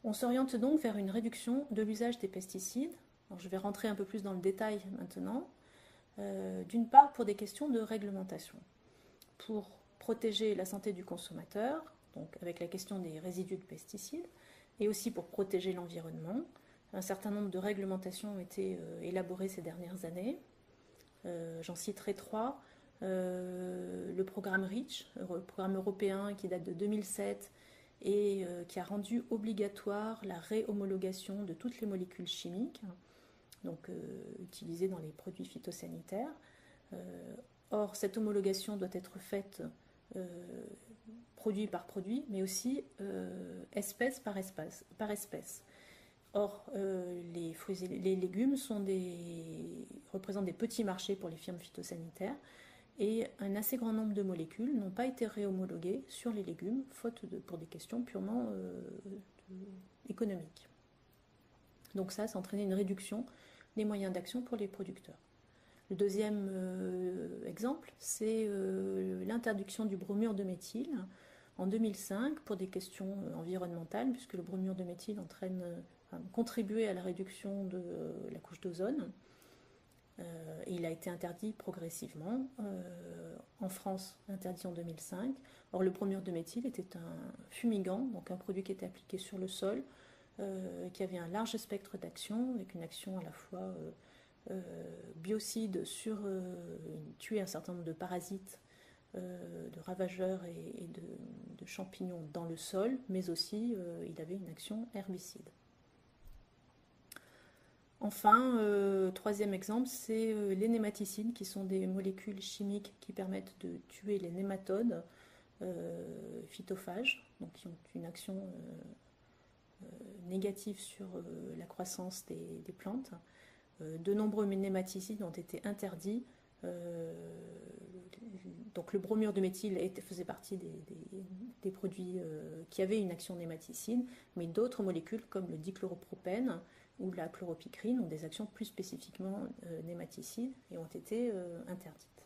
On s'oriente donc vers une réduction de l'usage des pesticides. Alors, je vais rentrer un peu plus dans le détail maintenant. D'une part, pour des questions de réglementation, pour protéger la santé du consommateur, donc avec la question des résidus de pesticides, et aussi pour protéger l'environnement. Un certain nombre de réglementations ont été élaborées ces dernières années. J'en citerai trois. Le programme REACH, le programme européen qui date de 2007 et qui a rendu obligatoire la réhomologation de toutes les molécules chimiques, donc utilisées dans les produits phytosanitaires. Or, cette homologation doit être faite produit par produit, mais aussi espèce par espèce. Or, les fruits et les légumes représentent des petits marchés pour les firmes phytosanitaires et un assez grand nombre de molécules n'ont pas été réhomologuées sur les légumes, pour des questions purement économiques. Donc ça a entraîné une réduction des moyens d'action pour les producteurs. Le deuxième exemple, c'est l'interdiction du bromure de méthyle en 2005 pour des questions environnementales, puisque le bromure de méthyle contribuait à la réduction de la couche d'ozone. Et il a été interdit progressivement. En France, interdit en 2005. Or, le bromure de méthyle était un fumigant, donc un produit qui était appliqué sur le sol, qui avait un large spectre d'action, avec une action à la fois biocide sur tuer un certain nombre de parasites, de ravageurs et de champignons dans le sol, mais aussi il avait une action herbicide. Enfin, troisième exemple, c'est les nématicides, qui sont des molécules chimiques qui permettent de tuer les nématodes phytophages, donc qui ont une action négative sur la croissance des plantes. De nombreux nématicides ont été interdits. Donc le bromure de méthyle faisait partie des produits qui avaient une action nématicide, mais d'autres molécules comme le dichloropropène ou la chloropicrine ont des actions plus spécifiquement nématicides et ont été interdites.